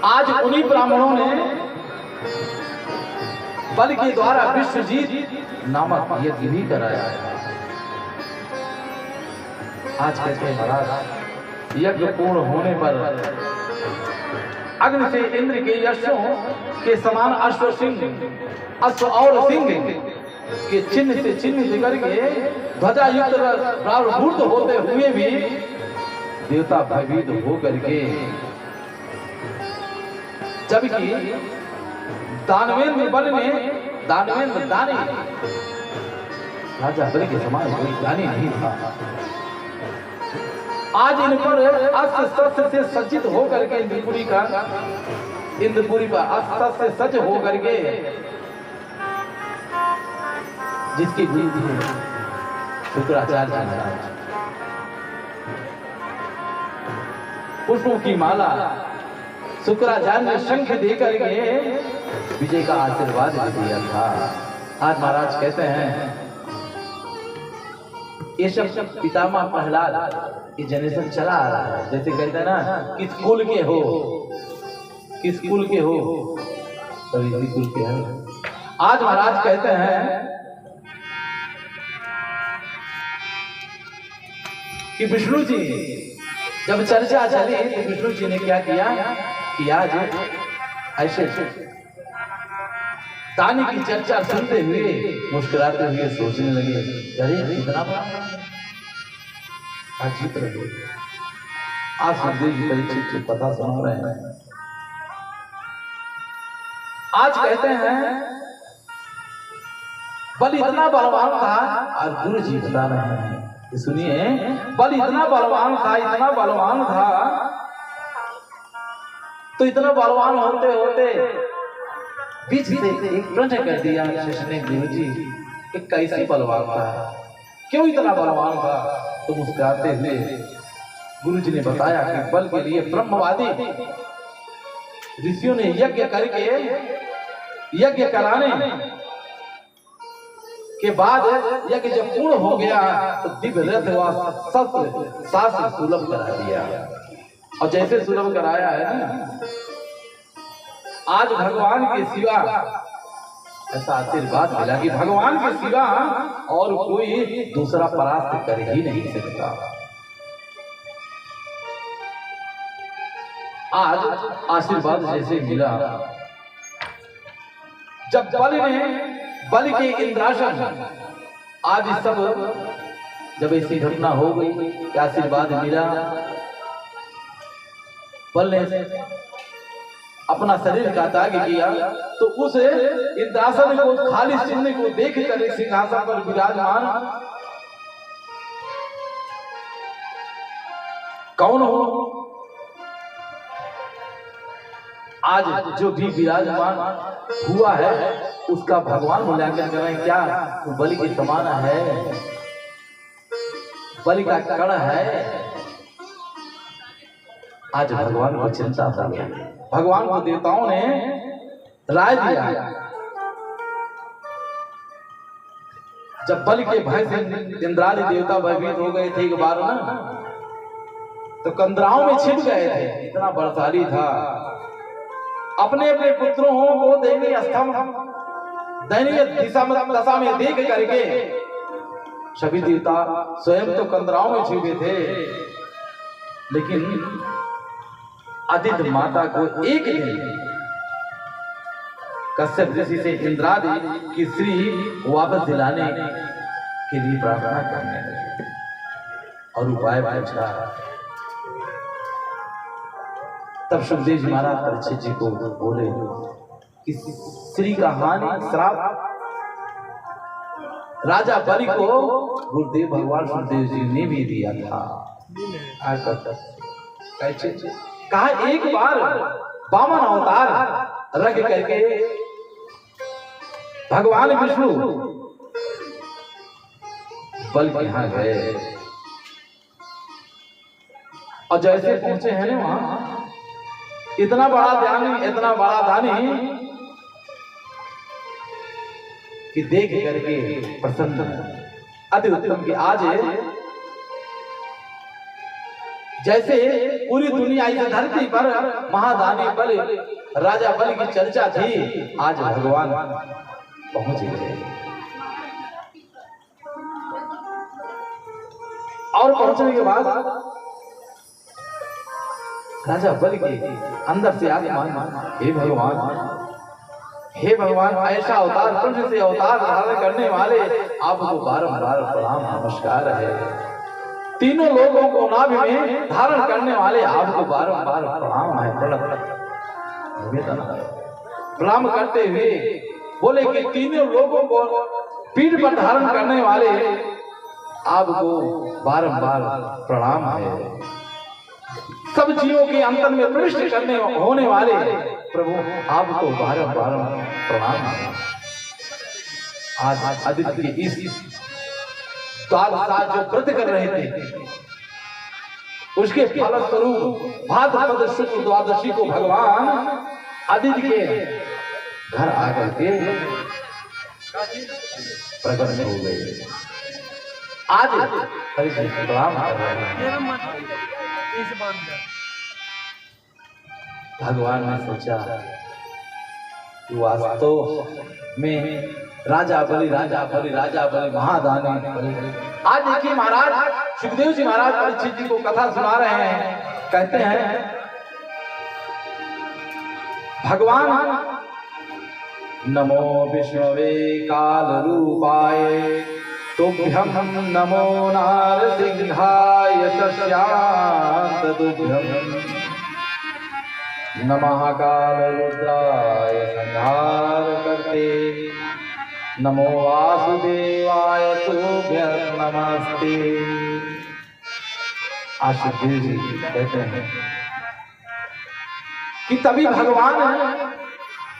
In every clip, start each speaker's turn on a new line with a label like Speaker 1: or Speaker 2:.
Speaker 1: आज उन्हीं ब्राह्मणों ने बल के द्वारा विश्वजीत नामक यज्ञ भी कराया है। आज कहते हैं महाराज, यज्ञ पूर्ण होने पर अग्नि से इंद्र के यशों के समान अश्व सिंह अश्व और सिंह के चिन्ह से चिन्ह दिगर के ध्वजा युक्त प्रावभूत होते हुए भी देवता भयभीत हो करके, जबकि दानवेंद्र बल में दानवेंद्र दानी राजा बलि के समान कोई दानी नहीं था। आज इन पर अस्त्र शस्त्र से सज्जित होकर के इंद्रपुरी पर अस्त्र से सज्ज होकर के जिसकी गुरु थे शुक्राचार्य महाराज, पुष्पों की माला शुक्राचार्य ने शंख देकर के विजय का आशीर्वाद दिया था। आज महाराज कहते हैं ये सब पितामह प्रहलाद ये जनरेशन चला आ रहा है। जैसे कहते हैं ना, किस कुल के हो, किस कुल के हो, तो इसी कुल के हैं। आज महाराज कहते हैं कि विष्णु जी जब चर्चा चली तो विष्णु जी ने क्या किया कि आज ऐसे दानी की चर्चा सुनते हुए मुस्कुराते हुए सोचने लगे, अरे इतना बड़ा आज जीत रहे। आज सुखदेव जी परीक्षित को कथा सुना रहे हैं। आज कहते हैं बल इतना बलवान था, और गुरु जी बता रहे हैं, सुनिए, बल इतना बलवान था, इतना बलवान था, तो इतना बलवान होते होते बीच से एक प्रश्न कर दिया शिष्य ने, गुरु जी एक कैसी बलवान था, क्यों इतना बलवान था? तो मुस्कुराते हुए गुरु जी ने बताया कि बल के लिए ब्रह्मवादी ऋषियों ने यज्ञ करके, यज्ञ कराने के बाद यज्ञ जब पूर्ण हो गया तो दिव्य रथ व शस्त्र शास्त्र सुलभ करा दिया। और जैसे सुलभ कराया है ना, आज भगवान के सिवा ऐसा आशीर्वाद मिला कि भगवान के सिवा और कोई दूसरा परास्त कर ही नहीं सकता। आज आशीर्वाद जैसे मिला, जब बल के इंद्रासन आज सब जब ऐसी घटना हो गई कि आशीर्वाद मिला, बल ने अपना शरीर का त्याग किया, तो उस इंद्रासन को, खाली चिन्ह को देख कर एक सिंहासन पर विराजमान कौन हो? आज जो भी विराजमान हुआ है उसका भगवान मूल्यांकन करें क्या? तो बलि के समान है, बलि का कण है। आज भगवान को चिंता था, भगवान को देवताओं ने राय दिया। जब बलि के भय से इंद्रादि देवता भयभीत हो गए थे एक बार ना, तो कंदराओं में छिप गए थे, इतना बलशाली था। अपने अपने पुत्रों को दैनीय दशा में देख करके सभी देवता स्वयं तो कंदराओं में छिपे थे, लेकिन आदित्य माता को एक दिन कश्यप ऋषि से इंद्रादि की श्री वापस दिलाने के लिए प्रार्थना करने लगे और उपाय पूछा। तब सुखदेव जी महाराज परीक्षित जी को बोले कि श्री का हानि श्राप राजा बलि को गुरुदेव भगवान सुखदेव जी ने भी दिया था। कहा एक बार वामन अवतार रख करके भगवान विष्णु बल के यहां गए, और जैसे पहुंचे हैं ना वहां, इतना बड़ा दानी कि देख करके प्रसन्न अति उत्तम की आज जैसे पूरी दुनिया इस धरती पर महादानी बलि राजा बलि की चर्चा थी, आज भगवान पहुंच गए और पहुंचने के बाद राजा बलि के अंदर से आत्मा, हे भगवान ऐसा अवतार पुरुष से अवतार धारण करने वाले आपको बारंबार प्रणाम नमस्कार है। तीनों लोगों को नाभि में धारण करने वाले आपको बारंबार प्रणाम है। प्रणाम करते हुए बोले कि तीनों लोगों को पीठ पर धारण करने वाले आपको बारंबार प्रणाम है। सब जीवों के अंतर में प्रविष्ट करने होने वाले प्रभु आपको बारंबार प्रणाम है। आज आदित्य के इस जो व्रत कर रहे थे उसके फलस्वरूप भाद्रपद शुक्ल द्वादशी को भगवान आदित्य के घर आकर के प्रकट हो गए। आज प्रणाम कर रहे हैं। भगवान ने सोचा कि वास्तव में राजा बलि महादानी। आज देखिए महाराज सुखदेव जी महाराज परीक्षित जी को कथा सुना रहे हैं। कहते हैं भगवान नमो विष्णवे काल रूपाय तुभ्यं नमो नारसिंहाय सस्यान्त तुभ्यं नमः काल रुद्राय संहार करते नमो वासुदेवाय तुभ्यं नमस्ते। आशुदेव जी कहते हैं कि तभी भगवान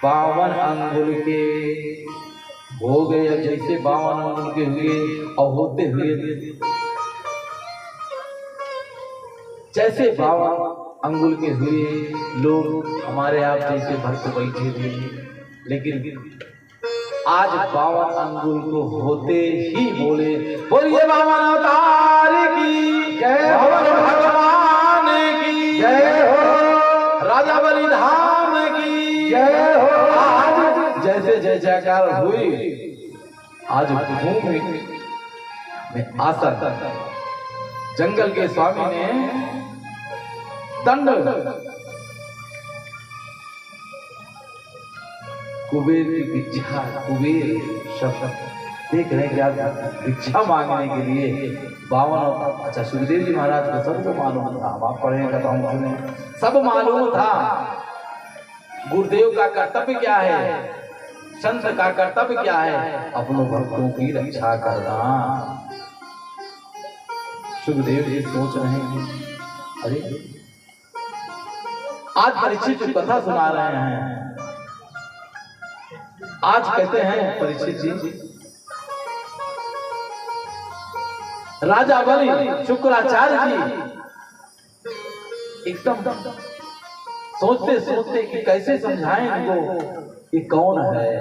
Speaker 1: 52 अंगुल के हो गए, जैसे 52 अंगुल के हुए और होते हुए जैसे 52 अंगुल के हुए लोग हमारे आप जैसे भक्त बैठे थे, लेकिन आज 52 अंगुल को होते ही बोले बोलिए वामन अवतार की जय हो, भगवान की जय हो, राजा बलि धाम की जय हो। आज जैसे जय जयकार हुई, आज भूमि में आसन जंगल के स्वामी ने दंड कुबेर की भिक्षा, कुबेर शब्द देख रहे हैं क्या भिक्षा मांगने के लिए 52। अच्छा सुखदेव जी महाराज को सब तो मालूम था, आप पढ़ेगा तो हम सुने, सब मालूम था गुरुदेव का कर्तव्य क्या है, संत का कर्तव्य क्या है, अपनों भक्तों की रक्षा करना। सुखदेव जी सोच रहे हैं अरे आज परीक्षित कथा सुना रहे हैं। आज कहते हैं परीक्षित जी राजा बलि शुक्राचार्य जी एकदम सोचते सोचते कि कैसे समझाएं इनको ये कौन है,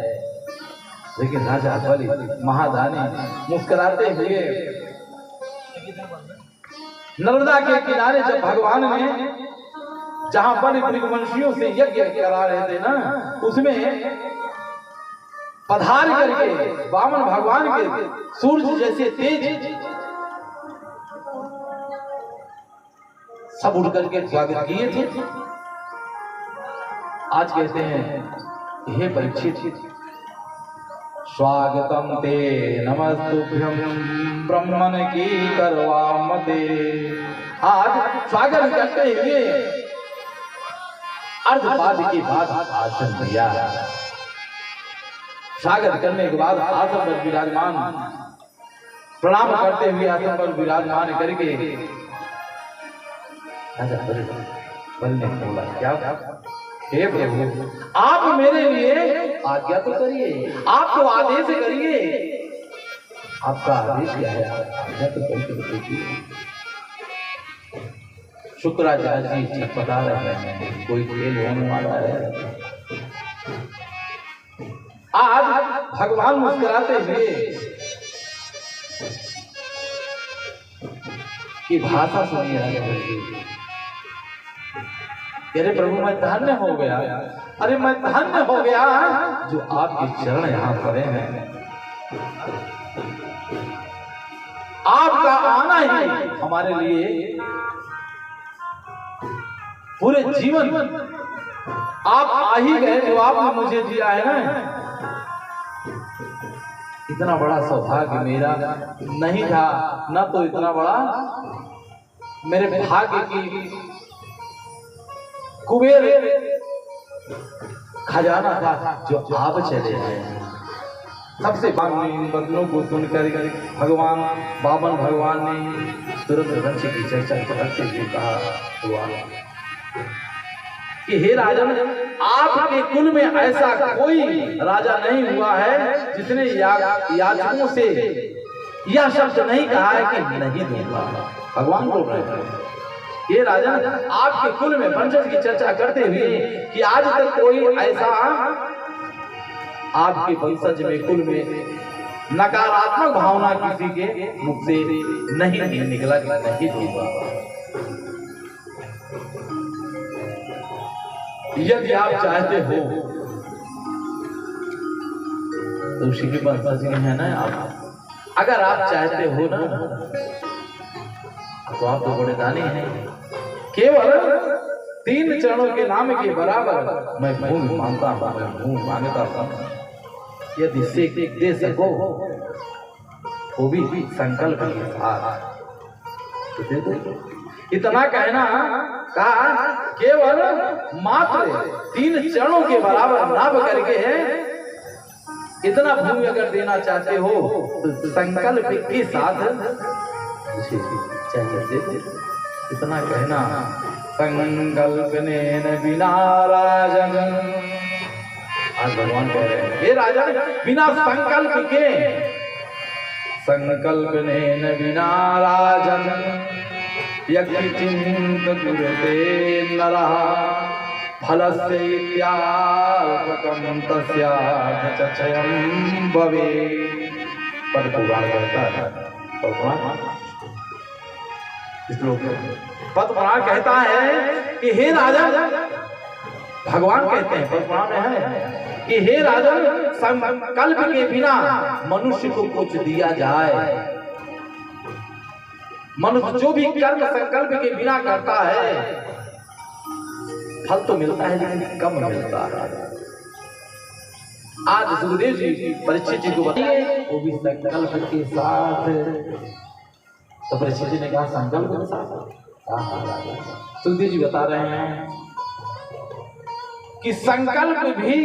Speaker 1: लेकिन राजा बलि महादानी मुस्कुराते हुए नर्मदा के किनारे जब भगवान ने जहां बलि भृगुवंशियों से यज्ञ करा रहे थे ना, उसमें पधार करके वामन भगवान के सूर्य जैसे तेज सब उड़ करके स्वागत किए थे। आज कहते हैं हे परीक्षित स्वागतम ते नमस्तुभ्यं ब्रह्मन की करवामते। आज स्वागत करते हुए अर्धपाद के बाद आसन दिया, स्वागत करने के बाद आसन पर विराजमान, प्रणाम करते हुए आसन पर विराजमान करके बलि ने बोला क्या हे प्रभु आप मेरे लिए आज्ञा तो करिए, आप तो आदेश करिए, आपका आदेश क्या है, आज्ञा तो करिए। शुक्राचार्य जी बता रहे हैं कोई खेल होने वाला है। आज भगवान मुस्कुराते हुए की भाषा सुनिए, अरे प्रभु मैं धन्य हो गया, अरे मैं धन्य हो गया जो आपके चरण यहाँ पड़े हैं। आपका आना ही हमारे लिए पूरे जीवन आप आ ही गए, जो आपने मुझे दिया है ना, इतना बड़ा सौभाग्य मेरा नहीं था, न तो इतना बड़ा मेरे भाग्य की कुबेर खजाना था जो आप चले आए। सबसे बदलों को सुनकर भगवान बामन भगवान ने तुरंत वंश की चर्चा करते हुए कहा हुआ कि हे राजन, आपके कुल में ऐसा कोई राजा नहीं हुआ है जिसने याचकों से यह शब्द नहीं कहा है कि नहीं दूंगा। भगवान बोल रहे हैं, ये राजन आपके कुल में वंशज की चर्चा करते हुए कि आज तक कोई ऐसा आपके वंशज में कुल में नकारात्मक भावना किसी के मुख से नहीं निकला कि नहीं दूंगा। यदि आप चाहते हो तो उसी के वंशज है ना आप, अगर आप चाहते हो ना तो आप तो बड़े दानी हैं। केवल 3 चरणों के नाम के बराबर मैं भूमि मांगता हूँ, मैं भूमि मांगता हूँ। यदि से दे सको वो भी संकल्प के साथ तो दे दो। इतना कहना कहा, केवल मात्र 3 चरणों के बराबर नाम करके इतना भूमि अगर देना चाहते हो तो संकल्प के साथ चाहिए। इतना कहना, संकल्प ने बिना राजन, आज भगवान कह रहे हैं ये राजन बिना संकल्प के, संकल्प ने बिना राजन यज्ञ चिंत गुरुते नरः फलस्य इत्यात्मकं तस्याथ चयं भवेत्। पद पुराण कहता है, पद पुराण कहता है कि हे राजा, भगवान कहते हैं पद पुराण में है कि हे राजा, संकल्प के बिना मनुष्य को कुछ दिया जाए, मनुष्य जो भी कर्म संकल्प के बिना करता है फल तो मिलता है लेकिन कम मिलता है। आज सुखदेव जी परीक्षित जी को बताइए, वो भी संकल्प के साथ, तो परीक्षित जी ने कहा संकल्प के साथ। सुखदेव जी बता रहे हैं कि संकल्प भी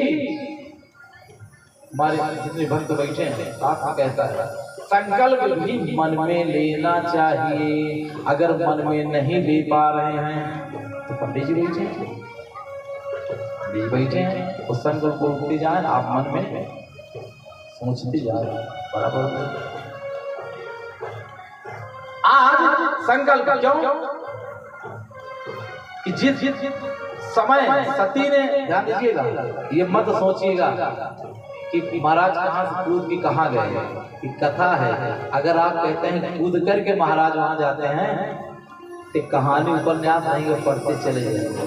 Speaker 1: हमारे जितने भक्त बैठे हैं साथ में कहता है, संकल्प भी मन में लेना चाहिए। अगर मन में नहीं ले पा रहे हैं तो पंडित जी बैठे हैं, उस संकल्प को उठते जाए, आप मन में सोचते जाए बराबर। आज संकल्प क्यों कि जिस समय सती ने, ध्यान दीजिएगा, ये मत सोचिएगा कि महाराज कहाँ से कूद के कहाँ गए, कि कथा है। अगर आप कहते हैं कूद करके महाराज वहां जाते हैं तो कहानी उपन्यास नहीं वो पढ़ते चले जाएंगे।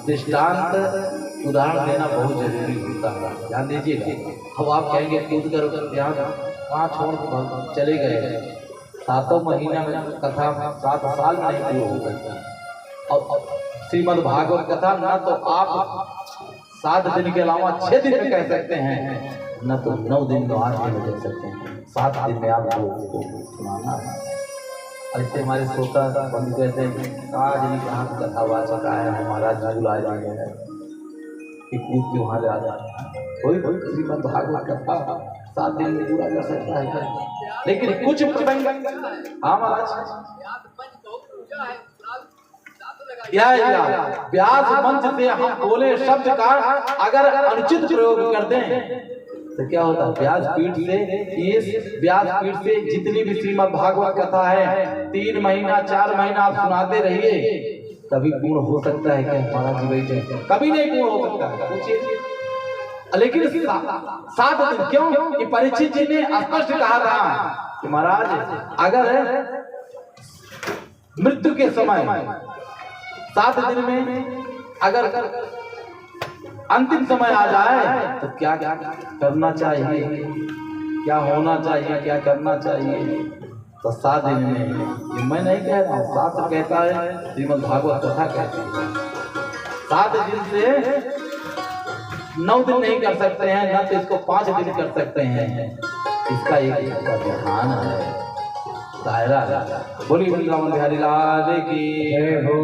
Speaker 1: दृष्टांत उदाहरण देना बहुत जरूरी होता है, ध्यान दीजिएगा। अब आप कहेंगे कूद कर यहाँ कहाँ छोड़ चले गए, 7 महीना में कथा 7 साल में नहीं पूरी हो सकती। और श्रीमद् भागवत कथा ना तो आप 7 दिन के अलावा 6 दिन में कह सकते हैं, न तो 9 दिन में 8 दिन में कह सकते हैं, 7 दिन में आपको सुनाना है। ऐसे हमारे श्रोता बंधु कहते हैं आज नहीं कहाँ कथावाचक आया है, महाराज बुलाए जा रहे हैं कि कूद के वहाँ जा रहा है। कोई श्रीमद् भागवत कथा 7 दिन में पूरा कर सकता है, लेकिन कुछ प्रसंग, हाँ महाराज व्यास मंच से हम बोले शब्द का अगर अनुचित प्रयोग कर दें तो क्या होता है, व्यास पीठ से, इस व्यास पीठ से जितनी भी श्रीमद् भागवत कथा है 3 महीना 4 महीना आप सुनाते रहिए, कभी पूर्ण हो सकता है क्या महाराज जी बैठे, कभी नहीं पूर्ण हो सकता है, पूछिए। लेकिन 7 दिन क्यों, कि परीक्षित जी ने स्पष्ट कहा था कि महाराज अगर मृत्यु के समय 7 दिन में अगर अंतिम समय आ जाए तो क्या क्या करना चाहिए, क्या होना चाहिए, क्या करना चाहिए? तो 7 दिन में, ये मैं नहीं कह रहा हूँ, शास्त्र कहता है, श्रीमद् भागवत कथा कहती है 7 दिन से 9 दिन नहीं कर सकते हैं, न तो इसको 5 दिन कर सकते हैं। इसका एक विधान है, दायरा है। बोली वृंदावन बिहारी लाल की जय हो।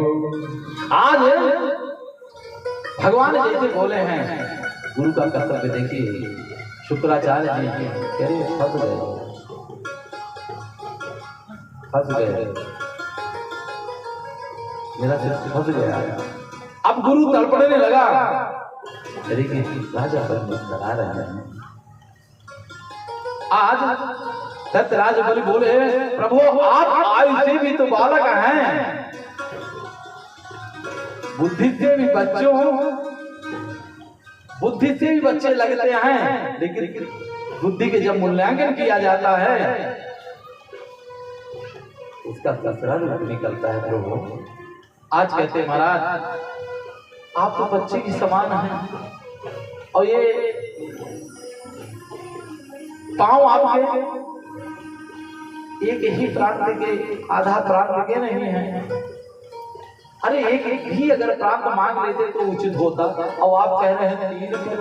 Speaker 1: आज भगवान जैसे बोले हैं, गुरु का कर्तव्य देखिए। शुक्राचार्य जी कह रहे फंस गए, मेरा सिर फंस गया। अब गुरु तड़पड़ने लगा, राजा पर मुस्कुरा रहे हैं। आज दत्तराज बलि बोले, प्रभु आप आयु से भी तो बालक हैं, बुद्धि से भी बच्चों, बुद्धि से भी बच्चे लगते हैं, लेकिन बुद्धि के जब मूल्यांकन किया जाता है उसका दूसरा रूप निकलता है। प्रभु आज कहते हैं, महाराज आप तो बच्चे की समान हैं, और ये पांव आपके एक ही प्रांत के, आधा प्रांत के नहीं है। अरे एक भी अगर प्रांत मांग लेते तो उचित होता, और आप कह रहे हैं 3 पद,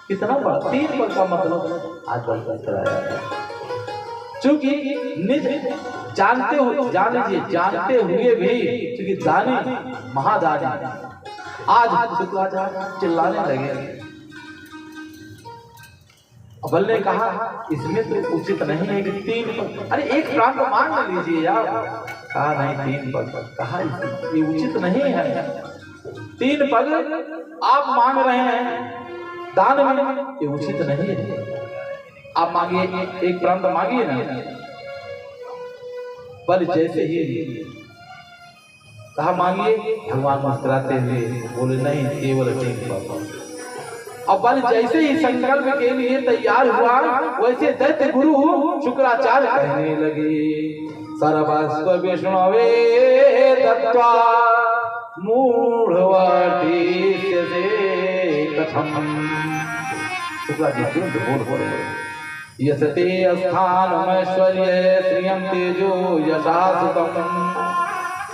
Speaker 1: कितना बड़ा 3 पद का मतलब आज बल कराया। चूंकि निज जानते हो, जान लीजिए, जानते हुए भी, क्योंकि दानी महादानी आज शुक्राचार्य चिल्लाने लगे। बल ने कहा इसमें तो उचित नहीं है कि 3 पद, अरे एक प्रांत मांग लीजिए यार। कहा नहीं 3 पद, कहा ये उचित नहीं है। 3 पद आप मांग रहे हैं दान में, ये उचित नहीं है। आप मांगिए, एक प्रांत मांगिए ना। बल जैसे ही कहा मांगिए, भगवान मुस्कुराते हुए बोले नहीं, केवल 3 पद। अब बल जैसे ही संकल्प के लिए तैयार हुआ, वैसे दैत्य गुरु शुक्राचार्य कहने लगे, सर्वस्व विष्णवे दत्त्वा मूढ़वाटी से कथम। शुक्राचार्य बोल यस्ते स्थानमैश्वर्ये श्रियं तेजो यशासुतम्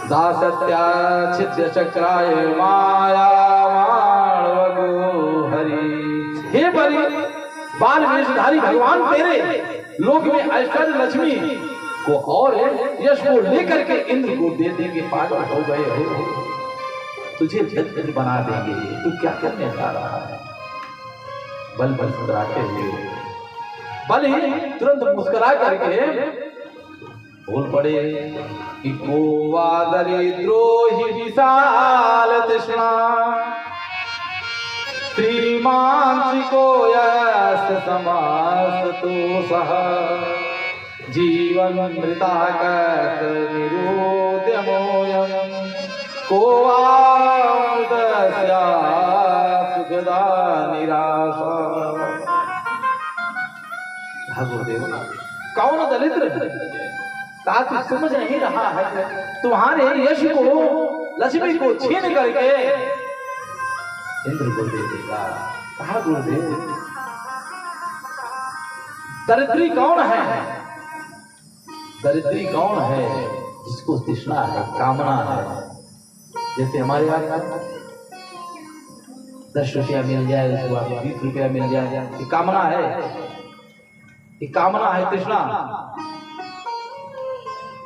Speaker 1: दासत्याच्छिद्य चक्राय माया हे बलि, बाल वेशधारी भगवान तेरे लोक में ऐश्वर्य लक्ष्मी को और यश को लेकर के इंद्र को दे देंगे। पागल हो गए हो, तुझे छत्र बना देंगे, तू क्या करने जा रहा है? बल बल मुस्कुराते हुए बलि तुरंत मुस्कुरा करके बोल पड़े कि को वादरिद्रो ही विशाल तृष्णा श्रीमांसिको यस्य समास्तु सह जीवन मृतागत निरोध्यमोयं को वादस्या सुखदा निराशा। भगवदेव कौन दरिद्र कहा तू समझ नहीं रहा है, तुम्हारे यश को लक्ष्मी को छीन करके इंद्र को दे देगा। कहा गुरुदेव दरिद्री कौन है? दरिद्री कौन है? जिसको तृष्णा है, कामना है। जैसे हमारे यहाँ 10 रुपया मिल जाए, उसके बाद 20 रुपया मिल जाए, ये कामना है, ये कामना है, तृष्णा।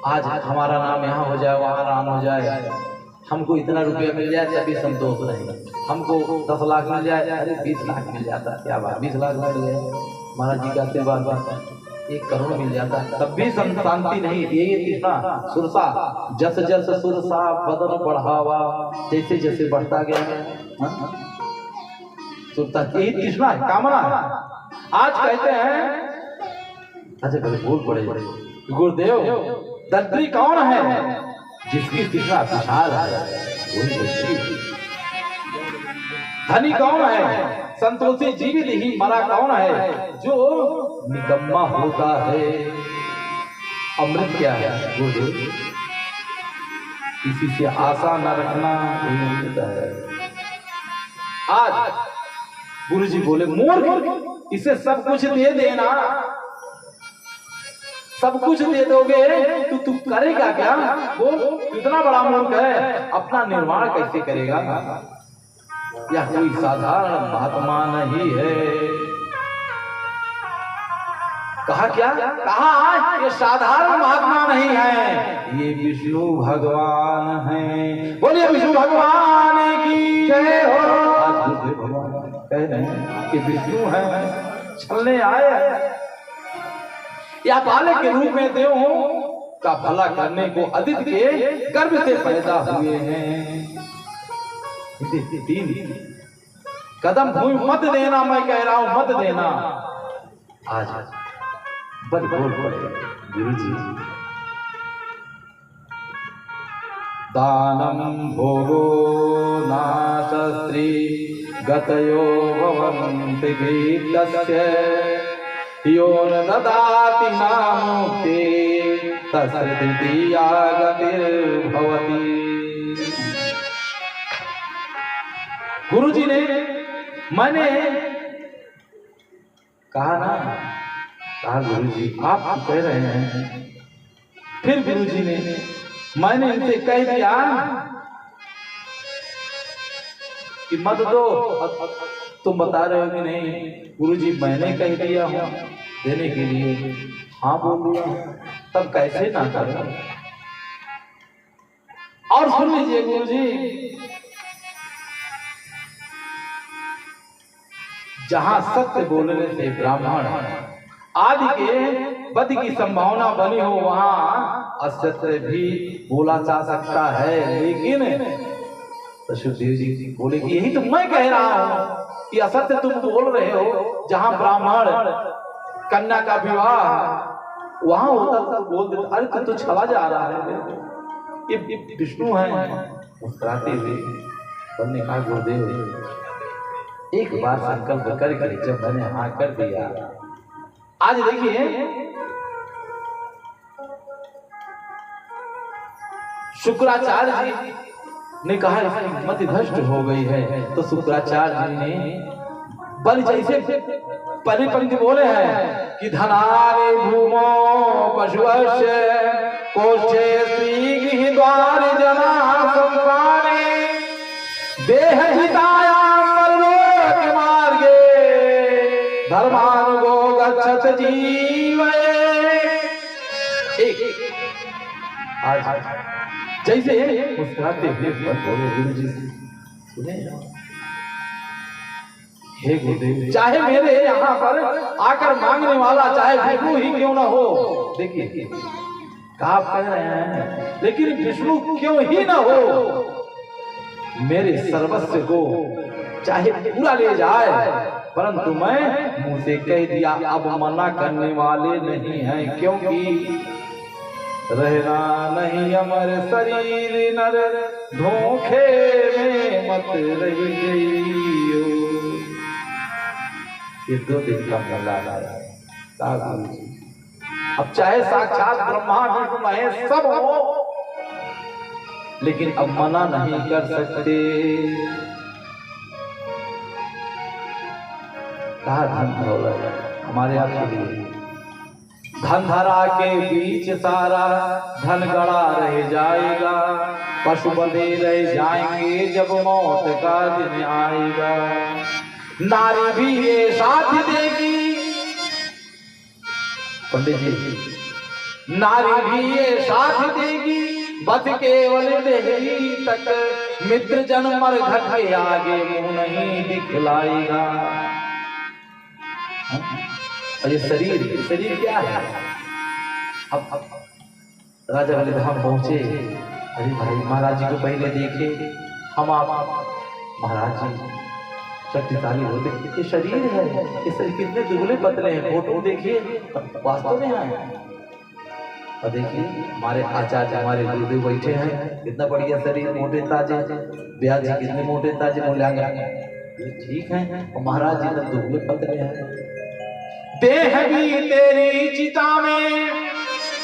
Speaker 1: आज हमारा नाम यहाँ हो जाए, वहाँ नाम हो जाए, हमको इतना रुपया मिल जाए तभी संतोष नहीं। हमको 10 लाख मिल जाए, अरे 20 लाख मिल जाता, क्या बात, 20 लाख मिल जाए, महाराज जी का आशीर्वाद 1 करोड़ मिल जाता, तब भी शांति नहीं। ये तृष्णा सुरसा, जस जस सुरसा बदन बढ़ावा, जैसे जैसे बढ़ता गया सुरता, यही तृष्णा है, कामना है। आज कहते हैं, अच्छा बोल पड़े गुरुदेव दरिद्री कौन है? जिसकी तृष्णा विशाल है वही दरिद्री। धनी कौन है? संतोषी जीवित ही मरा कौन है? जो निकम्मा होता है। अमृत क्या है गुरुदेव? किसी से आशा न रखना, अमृत है। आज गुरुजी बोले मूर्ख, इसे सब कुछ दे देना, सब कुछ दे दोगे तो तू करेगा क्या? वो कितना बड़ा मूर्ख है, अपना निर्माण कैसे करेगा? यह कोई साधारण महात्मा नहीं है। कहा क्या? कहा ये साधारण महात्मा नहीं है, ये विष्णु भगवान हैं। बोलिए विष्णु भगवान की जय हो। आज भगवान कह रहे हैं कि विष्णु है, छलने आए या बालक के रूप में देव का भला करने को आदित्य के गर्भ से पैदा हुए हैं। तीन कदम भूमि मत देना, मैं कह रहा हूं मत देना। आज बल बोल पड़े गुरुजी। दानम भोगो नाशस्त्री गतयो भवन्ति गृहीतस्य यो न ददाति नामुक्ते तस्य तृतीया गतिर्भवति। गुरुजी ने, मैंने कहा ना, कहा गुरुजी आप कह रहे हैं। फिर गुरुजी ने, मैंने इनसे कह दिया कि मत दो, तुम बता रहे हो कि नहीं? गुरुजी मैंने कह दिया हूं देने के लिए, हाँ बोल दिया, तब कैसे ना करो? और सुन लीजिए गुरुजी, जहां सत्य बोलने से ब्राह्मण आदि के वध की संभावना बनी हो, वहां असत्य भी बोला जा सकता है। लेकिन सुखदेव जी बोले कि यही तो मैं कह रहा हूं कि असत्य तुम बोल रहे हो। जहां ब्राह्मण कन्या का विवाह वहां होता तो बोल देते, अरे तो छला जा रहा है, ये विष्णु है। मुस्कुराते हुए बोलने कहा गुरुदेव एक बार संकल्प करके जब मैंने हाँ कर दिया, आज देखिए शुक्राचार्य जी ने कहा इसकी मति भ्रष्ट हो गई है, तो शुक्राचार्य जी ने बल जैसे पहली पंक्ति बोले हैं कि धनारे भूमो पशुवश्य कोष्ठे श्री द्वार जना संसारे देह हिताया परलोक मार्गे धर्मानुगो गच्छत जीवे। आज जैसे मुस्कुराते हुए बोले गुरुजी सुने, हे गुरुदेव चाहे मेरे यहाँ पर आकर मांगने वाला चाहे विष्णु ही क्यों ना हो, देखिए कहा कह रहे हैं, लेकिन विष्णु क्यों ही ना हो, मेरे सर्वस्व को चाहे पूरा ले जाए, परंतु मैं मुंह से कह दिया अब मना करने वाले नहीं हैं, क्योंकि रहना नहीं अमर शरीर नर धोखे में मत रही गई। ये 2 दिन का मेला लाया। अब चाहे साक्षात ब्रह्मा विष्णु महेश सब हो, लेकिन अब मना नहीं कर सकते। कहा धन दौलत हमारे आपके लिए, धन धरा के बीच सारा धन गड़ा रह जाएगा, पशु बंधे रह जाएंगे जब मौत का दिन आएगा। नारी भी ये साथ देगी, पंडित जी नारी भी ये साथ देगी, बस केवल देही तक मित्र जन मर घट के आगे मुंह नहीं दिखलाएगा। और ये शरीर क्या है? अब राजा वाले धाम पहुंचे, अरे भाई महाराज जी को पहले देखे हम, आप महाराज जी शक्तिशाली होते, ये शरीर है, ये शरीर कितने दुबले पतले हैं, फोटो देखिए वास्तव में है। और देखिए हमारे आचार्य हमारे गुरुदेव बैठे हैं, कितना बढ़िया शरीर, मोटे ताजे, ब्याज जी कितने मोटे ताजे मूल्यांकन, ये ठीक है। और महाराज जी तो दुबले पतले हैं। देह भी तेरी चिता में,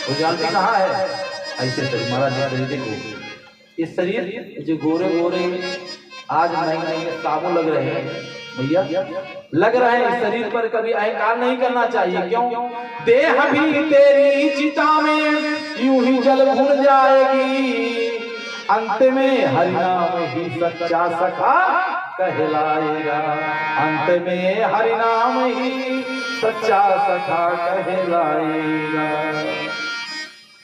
Speaker 1: वो जानती कहाँ है? ऐसे शरीर महाराज जी देखो, इस शरीर जो गोरे गोरे आज नई नई साबुन लग रहे हैं भैया, लग रहे हैं शरीर पर, कभी अहंकार नहीं करना चाहिए। क्यों? देह भी तेरी चिता में यूं ही जल भूल जाएगी, अंत में हरि नाम ही सच्चा सखा कहलाएगा, अंत में हरि नाम ही सच्चा सखा कहलाएगा।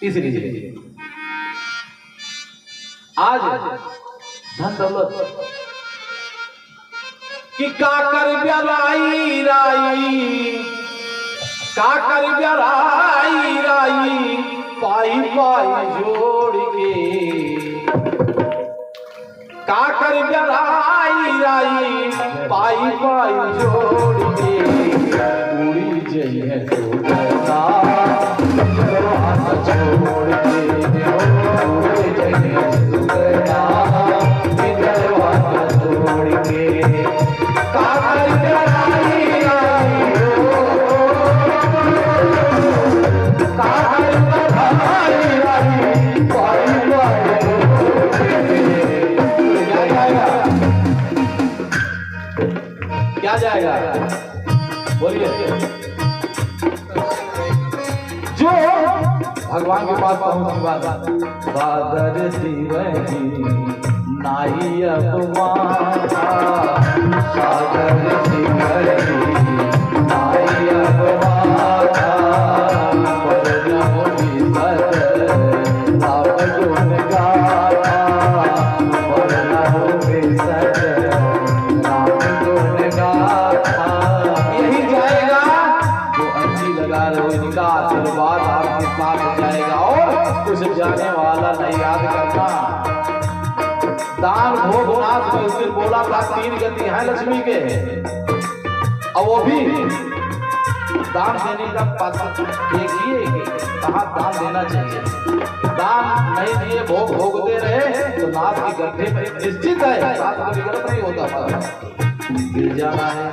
Speaker 1: इसलिए आज धन दौलत कि काकर ब्याई राई, काकर ब्याई राई पाई पाई जोड़ के, काकर ब्याई राई पाई पाई जोड़ के, पूरी जई है तो करना छोड़ के, पूरी जई है तो करना छोड़ के, काकर ब्याई राई, काकर ब्याई राई पाई पाई क्या जाएगा? बोलिए। जो भगवान के पास पहुंची बात बादर शिवजी नाई अपमाना, सागर शिवजी नाई अपमाना, पर नमोगी सत आप गुण गाथा, पर नमोगी सत आशीर्वाद आपके साथ जाएगा और कुछ जाने वाला नहीं। याद करना, दान भोग नाश में उस दिन बोला था 3 गति है लक्ष्मी के, और वो भी दान देने का पद देखिए कहाँ दान देना चाहिए। दान नहीं दिए भोग भोगते रहे तो नाश की गड्ढे में निश्चित है, साथ में गलत नहीं होता था। गिर जाना है,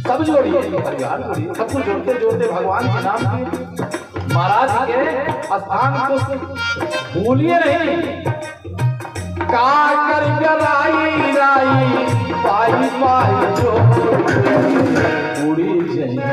Speaker 1: सब जोड़िए, परिवार जोड़िए, सब कुछ जोड़ते जोड़ते भगवान के नाम की महाराज के स्थान को भूलिए नहीं। काकर ब्याई राई पाई पाई जोड़ के, पूरी जई है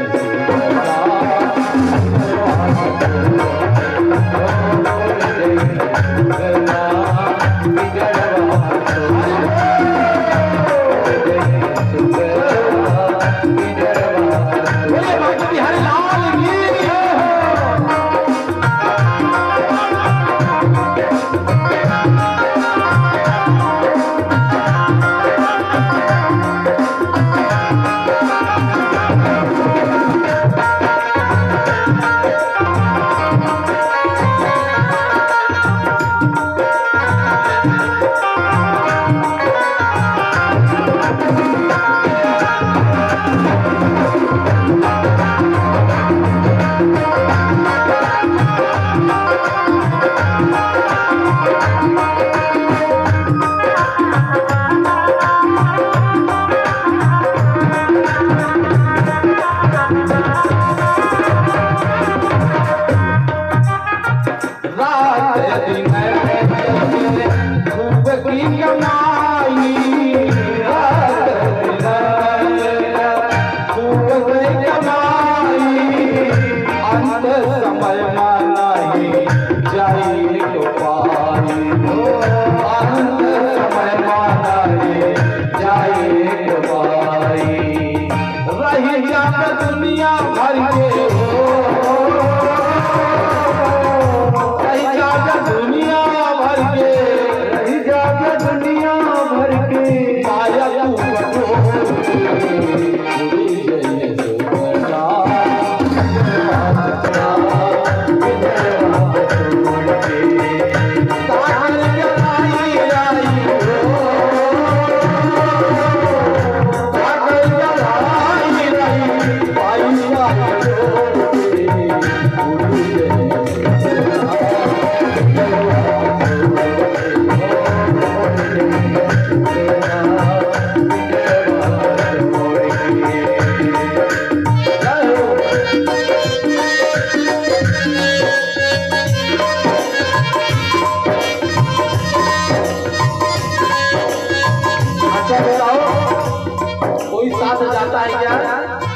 Speaker 1: कोई साथ जाता है क्या?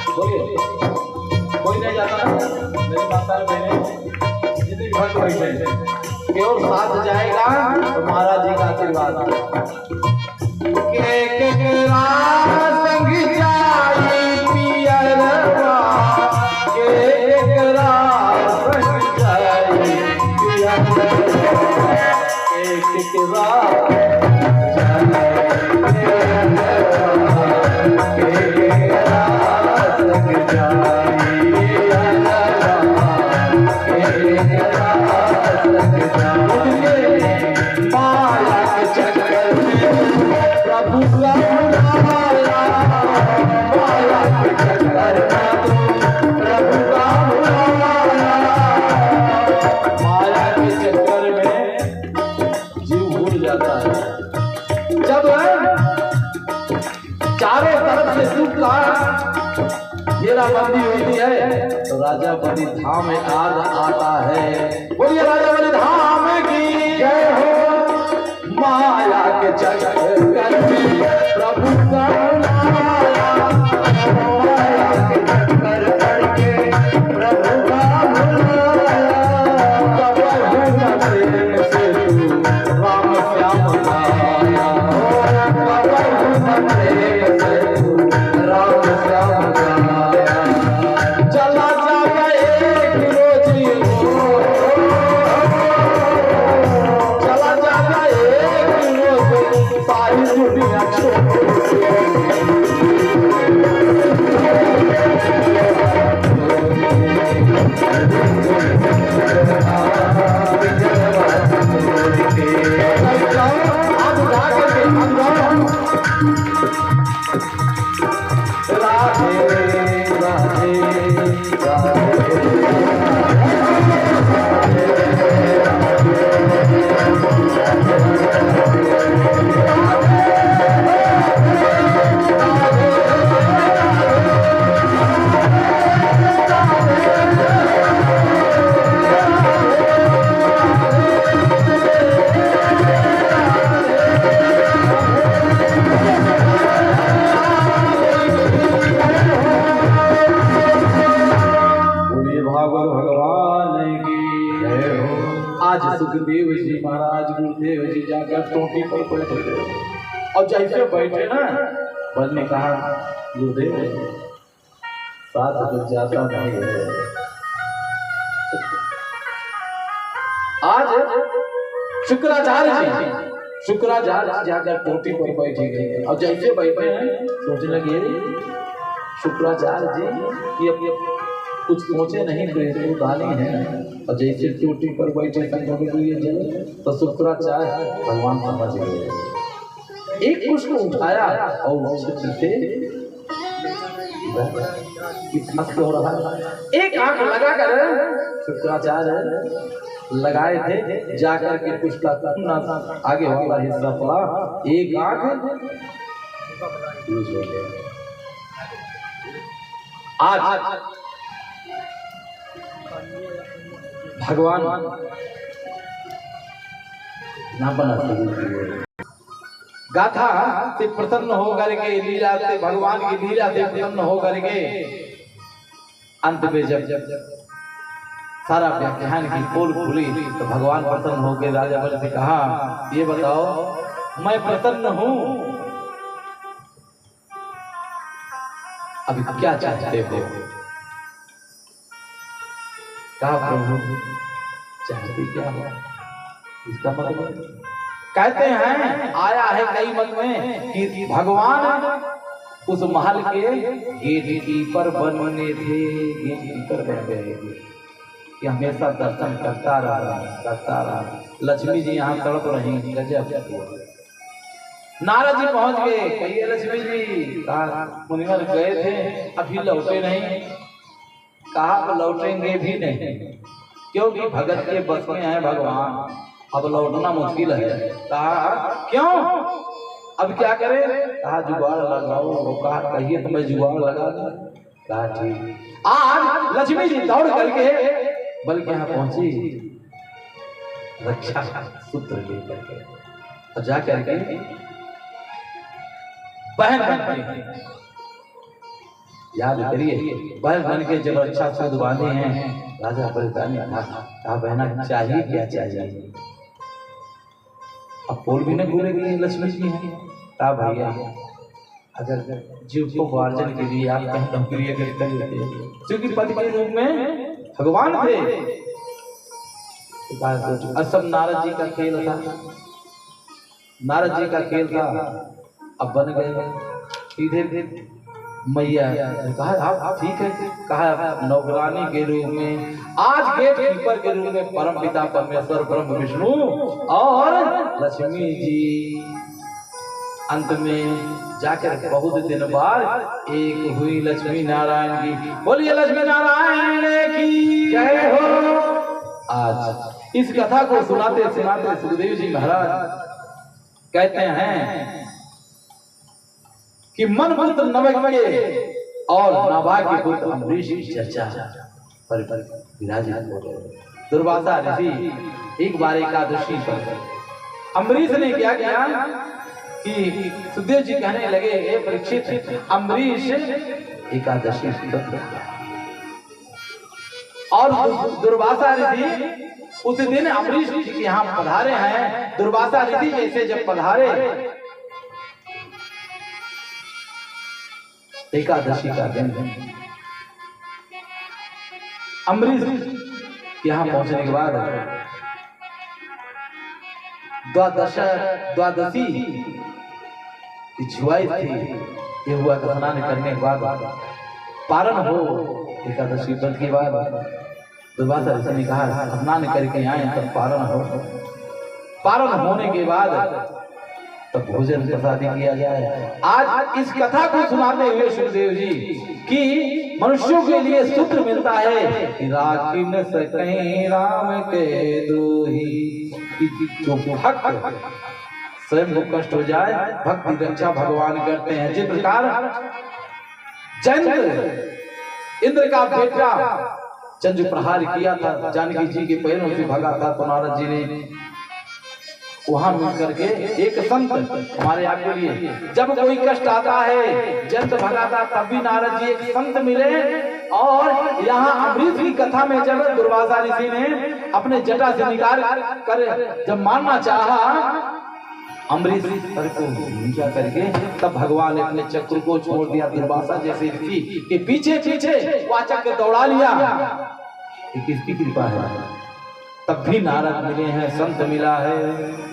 Speaker 1: बोलिए, कोई नहीं जाता? मेरी माता बहने जितनी भक्त बैठे केवल साथ जाएगा तो महाराज जी का आशीर्वाद। केकरा संग जाई पियरवा, केकरा संग जाई पियरवा, केकरा घेराबंदी होती है तो राजा बलि धाम में आज आता है। बोलिए राजा बलि धाम की जय हो। माया के चक्कर में प्रभु का माया के चक्कर करके प्रभु का प्रेम से तू राम श्याम गाया, प्रेम से तू राम श्याम गाया। चला जाएगा एक रोज चला जाएगा एक रोज सारी दुनिया सुखदेव जी महाराज गुरुदेव जी जाकर टोटी पर बैठे और जैसे बैठे ना बल ने कहा गुरुदेव साथ कुछ ज्यादा नहीं है। आज शुक्राचार्य जाकर टोटी पर बैठे गए और जैसे बैठे हैं सोचने लगे शुक्राचार्य जी ये कुछ सोचे नहीं तो गाली है और जैसे चोटी पर बैठे तो शुक्राचार्य भगवान समझ गए। एक पुष्प उठाया और से हो रहा एक आंख लगा कर शुक्राचार्य लगाए थे जाकर के पुष्प का आगे वाला हिस्सा पड़ा, एक आंख आज भगवान ना बना गाथा से प्रसन्न होकर के लीला से भगवान की लीला से प्रसन्न होकर के अंत में जब सारा व्याख्यान की पोल खुली तो भगवान प्रसन्न होकर राजा बलि से कहा ये बताओ मैं प्रसन्न हूँ, अभी क्या चाहते हो? कहा प्रभु चाहते क्या हो? इसका मतलब कहते हैं आया है कई मत में कि भगवान उस महल के गेट कीपर बनने थे, गेट कीपर बन गए कि हमेशा दर्शन करता रहा। लक्ष्मी जी यहाँ तड़प रही, गजब। नारद जी पहुंच गए, कहिए लक्ष्मी जी मुनिवर गए थे अभी लौटे नहीं। कहा लौटेंगे भी नहीं क्योंकि भगत के बस में है भगवान, अब लौटना मुश्किल है। कहा क्यों, अब क्या करें? कहा जुगाड़ लगाओ। कहा कहिए तो मैं जुगाड़ लगा दूं। कहा ठीक। आज लक्ष्मी जी दौड़ करके बल्कि यहाँ पहुंची, रक्षा सूत्र लेकर और जा करके बहन बन के, याद करिए, बहन बन के जब अच्छा सूद बांधे हैं, राजा परेशानी था, कहा बहना चाहिए क्या चाहिए? अब बोल भी न बोलेगी लक्ष्मी जी है, कहा भैया अगर जीव को उपार्जन के लिए आप कहीं नौकरी कर लेते, क्योंकि पति के रूप में भगवान थे। असम नारद जी का खेल था, नारद जी का खेल था, अब बन गए सीधे मैया। कहा आप ठीक है, कहा नौकरानी के रूप में, आज गेट कीपर के रूप में परम पिता परमेश्वर ब्रह्म विष्णु और लक्ष्मी जी। अंत में जाकर बहुत दिन बाद एक हुई लक्ष्मी नारायण की। बोलिए लक्ष्मी नारायण की जय हो। आज इस कथा को सुनाते सुनाते सुखदेव जी महाराज कहते हैं कि मन पुत्र नवक के और नाभाग्य पुत्र अम्बरीश की चर्चा पर विराजित हो गए। दुर्वासा ऋषि एक बार एकादशी पर अम्बरीश ने क्या किया कि सुखदेव जी कहने लगे, हे परीक्षित, अम्बरीश एकादशी और दुर्वासा ऋषि उस दिन अम्बरीश जी के यहाँ पधारे हैं। दुर्वासा ऋषि जैसे जब पधारे एकादशी का दिन, अम्बरीश यहाँ पहुंचने के बाद द्वादशी की छुआई थी। ये हुआ कि स्नान करने के बाद पारण हो, एकादशी व्रत के बाद दुर्वासा ऋषि ने कहा स्नान करके आए तब पारण हो। पारण होने के बाद तब भोजन प्रसादी किया जाए। आज इस कथा को सुनाते हुए सुखदेव जी कि मनुष्यों के लिए सूत्र मिलता है कि राखी न सके राम के द्रोही, जो भक्त स्वयं को कष्ट हो जाए, भक्ति रक्षा भगवान करते हैं। जिस प्रकार चंद्र इंद्र का बेटा चंद्र प्रहार किया था, जानकी जी के पैरों से भगा था, तो नारद जी ने वहां मिल करके एक संत हमारे आपके लिए, जब कोई कष्ट आता है जंत भगाता, तब भी नारद जी एक संत मिले। और यहाँ अम्बरीश की कथा में जब दुर्वासा ऋषि ने अपने जटा से निकाल कर जब मारना चाहा अम्बरीश सर को नीचा करके, तब भगवान ने अपने चक्र को छोड़ दिया। दुर्वासा जैसे ऋषि के पीछे पीछे वह चक्र दौड़ा लिया। किसकी कृपा है? तब भी नारद मिले हैं, संत मिला है।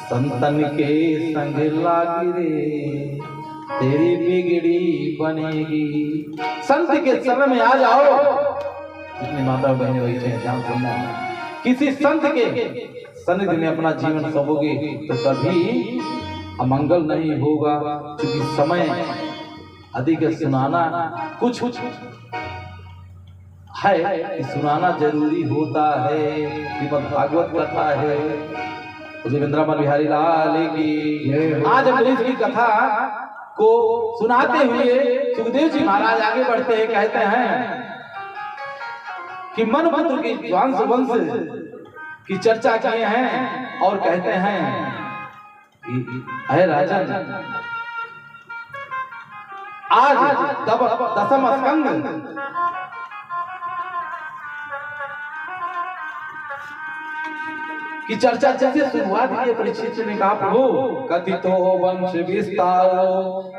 Speaker 1: संतन के संग लागी रे तेरी बिगड़ी बनेगी। संत के शरण में आ जाओ। जितने माता बहने बैठे हैं ध्यान सुनना, किसी संत के सन्निधि में अपना जीवन सौंपोगे तो कभी अमंगल नहीं होगा। क्योंकि समय अधिक सुनाना कुछ है, सुनाना जरूरी होता है। श्रीमद् भागवत कथा है, वृंदावन बिहारी लाल की। आज अम्बरीश की कथा को सुनाते हुए सुखदेव जी महाराज आगे बढ़ते हैं, कहते हैं कि मन पुत्र की वंश की चर्चा किए हैं और कहते हैं अरे राजन, आज दसम स्कंद की चर्चा जैसे शुरुआत की परीक्षित ने कहा, प्रभु कथितो वंश विस्तारो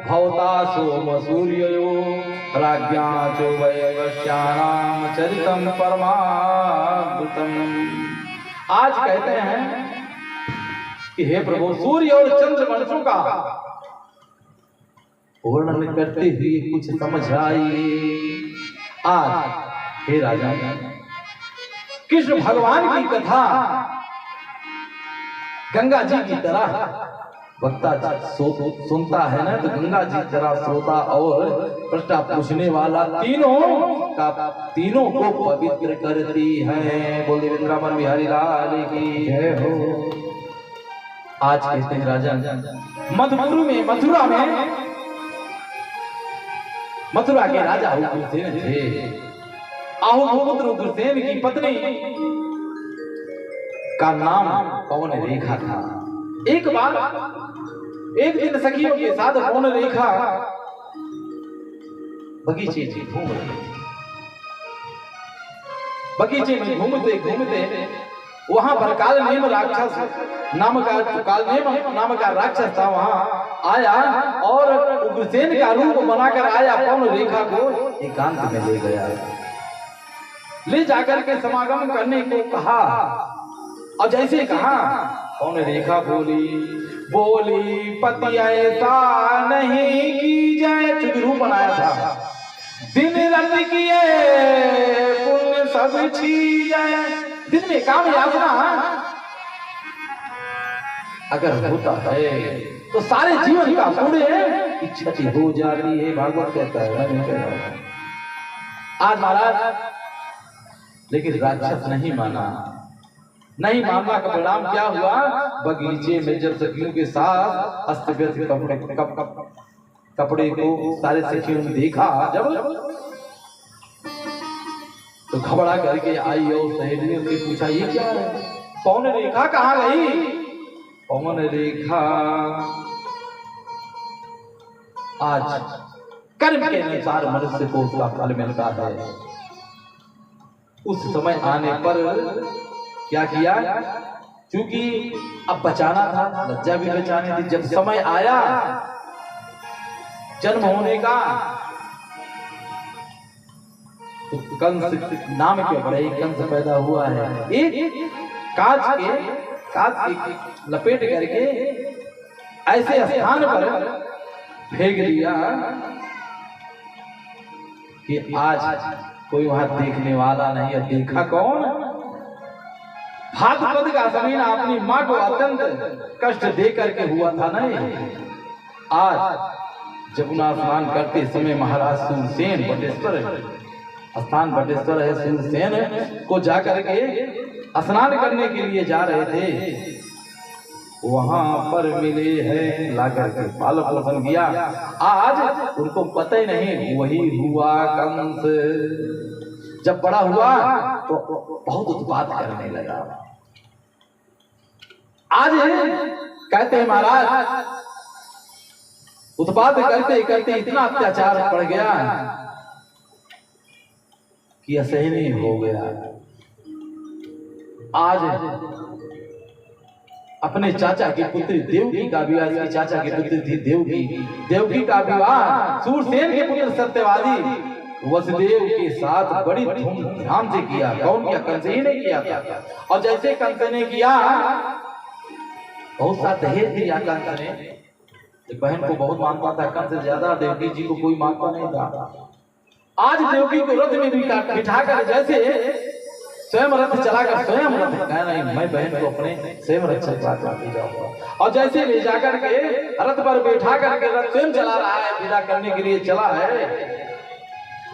Speaker 1: भवता सोम सूर्यो राज्ञा चो वैवस्यानाम चरितम परमाद्भुतम। आज कहते हैं कि हे प्रभु, सूर्य और चंद्र वंशों का वर्णन करते हुए कुछ समझ आइए। आज हे राजा, कृष्ण भगवान की कथा गंगा जी की तरह वक्ता सुनता है ना, तो गंगा जी तरह श्रोता और प्रश्न पूछने वाला तीनों को पवित्र करती है। बोले वृंदावन बिहारी लाल की जय हो। आज कहते हैं राजा, मथुरा के राजा उग्रसेन थे। पुत्र उग्रसेन की पत्नी का नाम पवन रेखा था। एक बार एक दिन सखियों के साथ मौन रेखा बगीचे में घूम रही थी। बगीचे में घूमते घूमते वहां पर कालनेम राक्षस नाम का राक्षस था, वहां आया और उग्रसेन का रूप बनाकर आया, पौन रेखा को एकांत में ले गया, ले जाकर के समागम करने को कहा। और जैसे कहा पौन रेखा बोली पति ऐसा नहीं की जाए, चूंकि रूप बनाया था, दिन रात किए पुण्य सब छी जाए। दिन में काम यातना अगर होता है तो सारे जीवन का पुण्य की क्षति हो जाती है, भागवत कहता है, मैं नहीं कह रहा हूं। आज महाराज लेकिन राक्षस नहीं माना, नहीं मानना का परिणाम क्या हुआ? बगीचे में जब सखियों के साथ अस्त व्यस्त कपड़े को सारे सखियों ने देखा, जब तो घबरा करके आई और सहेलियों से पूछा ये क्या है? पौन रेखा कहाँ गई? पौन रेखा आज कर्म के अनुसार मनुष्य को उसका फल मिलता है। उस समय आने पर क्या किया? क्योंकि अब बचाना था, लज्जा भी बचानी थी। जब समय आया जन्म होने का तो कंस नाम के बड़े कंस पैदा हुआ है। एक कांच के लपेट करके ऐसे स्थान पर फेंक दिया कि आज कोई वहां देखने वाला नहीं है। देखा कौन? भाद्रपद का जमीन अपनी मां को अत्यंत कष्ट दे करके हुआ था नहीं। आज जमुना स्नान करते समय महाराज सूरसेन बटेश्वर स्थान बटेश्वर है, सूरसेन को जाकर के स्नान करने के लिए जा रहे थे, वहां पर मिले हैं, लाकर के पाल पोषण किया। आज उनको पता ही नहीं, वही हुआ कंस। जब बड़ा हुआ तो बहुत उत्पात करने लगा। आज कहते हैं महाराज उत्पात करते करते इतना अत्याचार बढ़ गया कि असहनीय हो गया। आज अपने चाचा की पुत्री देवकी का विवाह, इसकी चाचा की पुत्री थी देवकी का विवाह सूरसेन के पुत्र सत्यवादी वसुदेव के साथ बड़ी धूमधाम से किया। कौन किया? कंस ही ने किया था। और जैसे कंस ने किया, बहुत सा दहेज दिया कंस ने। बहन को बहुत मानता था कंस से ज्यादा, देवकी जी को कोई मानता नहीं था। आज देवकी को रथ में बिठा कर जैसे स्वयं रथ चलाकर स्वयं रथ कह नहीं, मैं बहन को अपने स्वयं रथ चला के जाऊंगा। और जैसे ले जाकर के रथ पर बैठा करके रथ स्वयं चला रहा है, विदा करने के लिए चला है,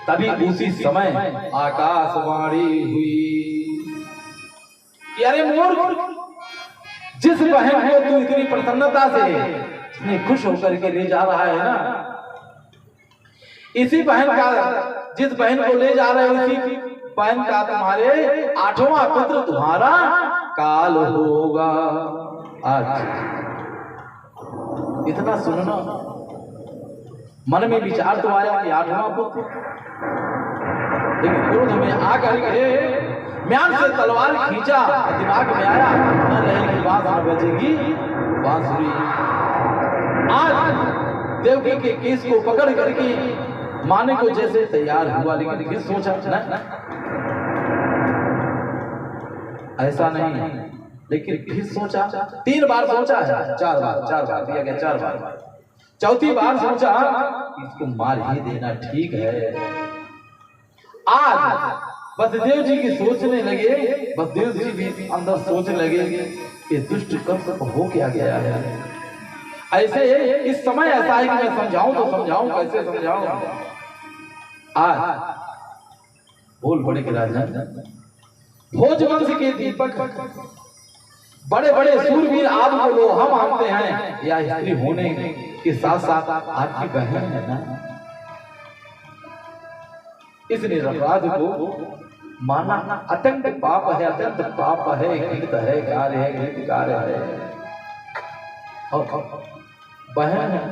Speaker 1: तभी उसी समय आकाशवाणी हुई कि अरे मूर्ख, जिस बहन को तू इतनी प्रसन्नता से इतनी खुश होकर के ले जा रहा है ना, इसी बहन का, जिस बहन को ले जा रहे हो इसी बहन का तुम्हारे 8वां पुत्र तुम्हारा काल होगा। आज इतना सुनना मन में विचार तो आया कि 8वां पुत्र, लेकिन क्रोध में आकर के म्यान से तलवार खींचा, दिमाग में आया न रहेगी बात न बजेगी बांसुरी। आज देवकी के केस को पकड़ करके माने को जैसे तैयार हुआ, लेकिन फिर सोचा न ऐसा नहीं, लेकिन फिर सोचा, 3 बार सोचा है, 4 बार दिया गया, 4 बार। चौथी बार सोचा इसको मार ही देना ठीक है। आज वसुदेव जी की सोचने लगे, वसुदेव जी भी अंदर सोचने लगे कि दुष्ट कंस हो क्या गया है। ऐसे इस समय ऐसा है कि मैं समझाऊं तो समझाऊं, कैसे समझाऊं। आज बोल बड़े के राजा भोजवंश के दीपक बड़े बड़े सूरवीर आपको लोहा मानते हैं, या स्त्री होने के साथ साथ आपकी बहन है ना, इसलिए अपराध को माना अत्यंत पाप है, अत्यंत पाप है, घृत है, कार्य है, घृत कार्य है। और बहन